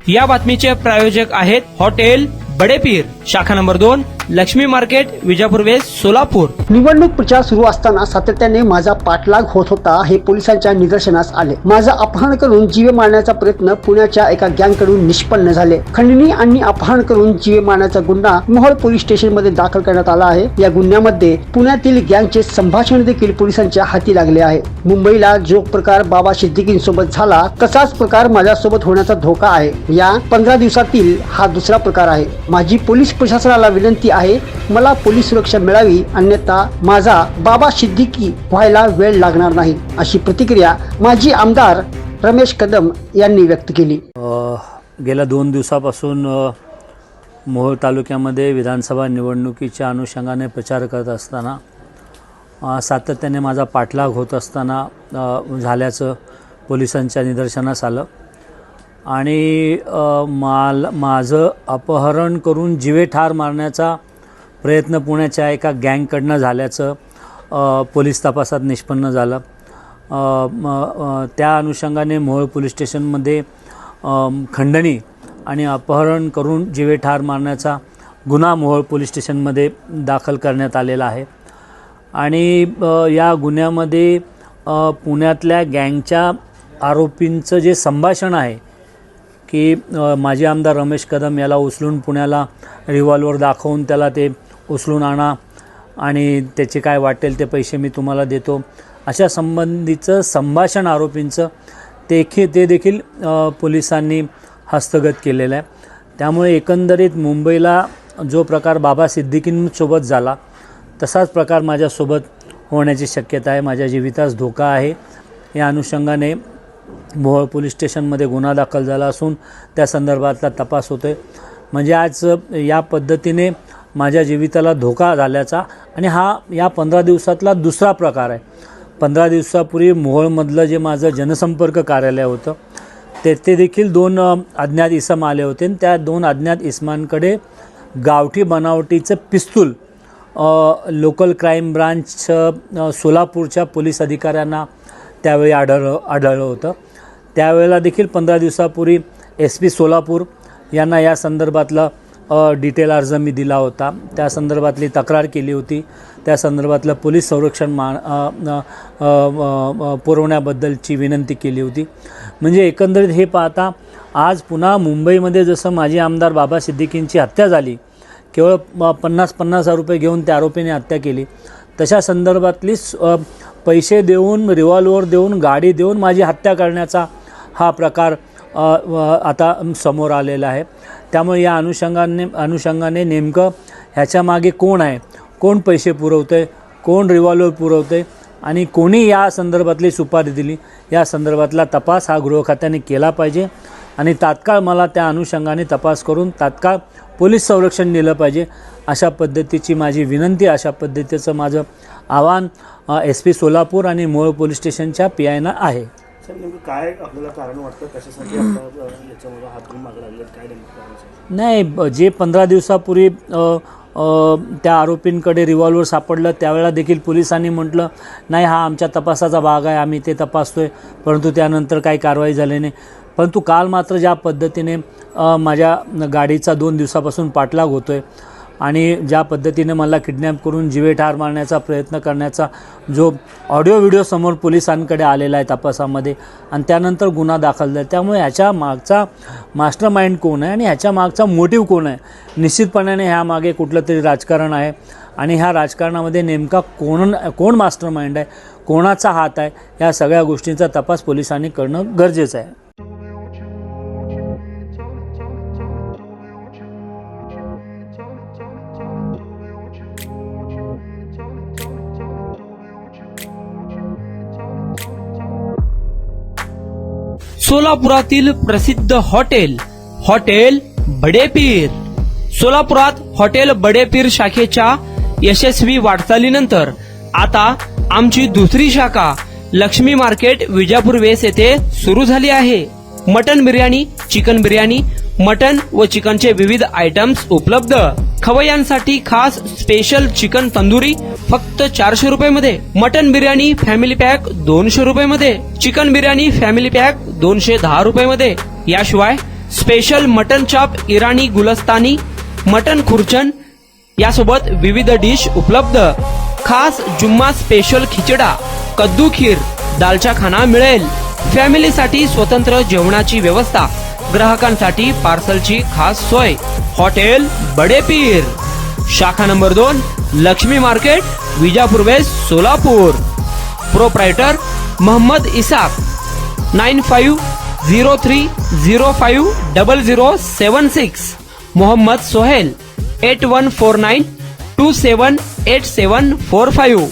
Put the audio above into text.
या बातमीचे प्रायोजक आहेत हॉटेल बडेपीर, शाखा number 2, Laxmi market, Vijapur west, Solapur. निवडणूक प्रचार सुरू असताना सातत्याने माझा पाठलाग होत होता हे पोलिसांच्या निदर्शनास आले। माझा अपहरण करून जीवे मारण्याचा प्रयत्न पुण्याच्या एका गँगकडून निष्पन्न झाले। खंडणी आणि अपहरण करून जीवे मारण्याचा गुन्हा मोहोळ पोलीस स्टेशन मध्ये दाखल करण्यात आला आहे। या गुन्ह्यामध्ये पुण्यातील गँगचे संभाषण देखील पोलिसांच्या हाती लागले आहे। मुंबईला जो प्रकार बाबा सिद्दीकींसोबत झाला तसाच प्रकार माझ्यासोबत होण्याचा धोका आहे। या 15 दिवसातील हा दुसरा प्रकार आहे। माझी पोलीस प्रशासनाला विनंती आहे, मला पोलीस सुरक्षा मिळावी, अन्यथा माझा बाबा सिद्दीकी व्हायला वेळ लागणार नाही, अशी प्रतिक्रिया माजी आमदार रमेश कदम यांनी व्यक्त केली। गेल्या 2 दिवसापासून मोहोळ तालुक्यामध्ये विधानसभा निवडणुकीच्या अनुषंगाने प्रचार करत असताना सातत्याने माझा पाठलाग होत असताना झाल्याचं पोलिसांच्या निदर्शनास आलं आणि माझं अपहरण करून जीवे ठार मारण्याचा प्रयत्न पुण्याच्या एका गँगकडनं झाल्याचं पोलीस तपासात निष्पन्न झालं। त्या अनुषंगाने मोहोळ पोलीस स्टेशनमध्ये खंडणी आणि अपहरण करून जीवे ठार मारण्याचा गुन्हा मोहोळ पोलीस स्टेशनमध्ये दाखल करण्यात आलेला आहे आणि या गुन्ह्यामध्ये पुण्यातल्या गँगच्या आरोपींचं जे संभाषण आहे की माजी आमदार रमेश कदम याला उचलून पुण्याला रिव्हॉल्वर दाखवून त्याला ते उचलून आणा आणि त्याचे काय वाटेल ते पैसे मी तुम्हाला देतो, अशा संबंधीचं संभाषण आरोपींचं ते देखील पोलिसांनी हस्तगत केलेलं आहे। त्यामुळे एकंदरीत मुंबईला जो प्रकार बाबा सिद्दीकींसोबत झाला तसाच प्रकार माझ्यासोबत होण्याची शक्यता आहे। माझ्या जीवितास धोका आहे। या अनुषंगाने मोहोळ पोलीस स्टेशनमध्ये गुन्हा दाखल झाला असून त्या संदर्भातला तपास होतोय। म्हणजे आज या पद्धतीने माझ्या जीविताला धोका झाल्याचा आणि हा या 15 दिवसातला दुसरा प्रकार आहे। 15 दिवसापूर्वी मोहोळमधलं जे माझं जनसंपर्क कार्यालय होतं ते देखील 2 अज्ञात इसम आले होते आणि त्या 2 अज्ञात इसमांकडे गावठी बनावटीचं पिस्तूल लोकल क्राईम ब्रांच सोलापूरच्या पोलीस अधिकाऱ्यांना त्यावेळी आढळलं होतं। त्यावेळेला देखील 15 दिवसापूर्वी SP सोलापूर यांना या संदर्भातला डिटेल अर्ज मी दिला होता, त्या संदर्भातली तक्रार केली होती, त्या संदर्भातलं पोलीस संरक्षण पुरवण्याबद्दलची विनंती केली होती। म्हणजे एकंदरीत हे पाहता आज पुन्हा मुंबईमध्ये जसं माजी आमदार बाबा सिद्दीकींची हत्या झाली, केवळ 50,000 रुपये घेऊन त्या आरोपीने हत्या केली, तशा संदर्भातली पैसे देऊन, रिव्हॉल्वर देऊन, गाडी देऊन माझी हत्या करण्याचा हा प्रकार आता समोर आलेला आहे। त्यामुळे या अनुषंगाने नेमकं ह्याच्या मागे कोण आहे, कोण पैसे पुरवतंय, कोण रिव्हॉल्वर पुरवतंय आणि कोणी या संदर्भातली सुपारी दिली, या संदर्भातला तपास हा गृह खात्याने केला पाहिजे आणि तात्काळ मला त्या अनुषंगाने तपास करून तात्काळ पोलीस संरक्षण दिलं पाहिजे, अशा पद्धतीची माझी विनंती, अशा पद्धतीचं माझं आव्हान SP सोलापूर आणि मोहोळ पोलीस स्टेशनच्या PIना आहे। सर, नेमकं काय आपल्याला कारण वाटतं, कशासाठी आपल्याला याच्यामध्ये हात धरून मागे लागले, काय नेमकं? नाही, जे 15 दिवसापूर्वी त्या आरोपींकडे रिव्हॉल्वर सापडलं त्यावेळेला देखील पोलिसांनी म्हटलं नाही हा आमच्या तपासाचा भाग आहे, आम्ही ते तपासतोय, परंतु त्यानंतर काही कारवाई झाली नाही। परंतु काल मात्र ज्या पद्धतीने माझ्या गाडीचा 2 दिवसापासून पाठलाग होतोय आणि ज्या पद्धतीने मला किडनॅप करून जीवे ठार मारण्याचा प्रयत्न करण्याचा जो ऑडिओ व्हिडिओ समोर पोलिसांकडे आलेला आहे तपासामध्ये आणि त्यानंतर गुन्हा दाखल झाला, त्यामुळे ह्याच्या मागचा मास्टर माइंड कोण आहे आणि ह्याच्या मागचा मोटिव्ह कोण आहे, निश्चितपणाने ह्यामागे कुठलं तरी राजकारण आहे आणि ह्या राजकारणामध्ये नेमका कोण मास्टर माइंड आहे, कोणाचा हात आहे, या सगळ्या गोष्टींचा तपास पोलिसांनी करणं गरजेचं आहे। सोलापुरातील प्रसिद्ध हॉटेल बडेपीर। सोलापुरात हॉटेल बडेपीर शाखेच्या यशस्वी वाटचालीनंतर आता आमची दुसरी शाखा लक्ष्मी मार्केट, विजापूर वेस्ट येथे सुरू झाली आहे। Mutton biryani, chicken biryani, mutton व चिकनचे विविध आयटम्स उपलब्ध। खवय्यांसाठी खास स्पेशल चिकन तंदुरी फक्त 400 रुपये मध्ये, मटन बिर्याणी फॅमिली पॅक 200 रुपये मध्ये, चिकन बिर्याणी फॅमिली पॅक 210 रुपये मध्ये। याशिवाय स्पेशल मटन चाप, इराणी गुलस्तानी, मटन खुर्चन यासोबत विविध डिश उपलब्ध. खास जुम्मा स्पेशल खिचडा, कद्दू खीर, दालचा खाना मिळेल. फॅमिलीसाठी स्वतंत्र जेवणाची व्यवस्था, ग्राहकांसाठी पार्सलची खास सोय. हॉटेल बडे पीर, शाखा number 2, Laxmi market, Vijapur west, Solapur. Proprietor Mohammed Ishaq. 9503050076. Mohammed Sohail. 8149278745.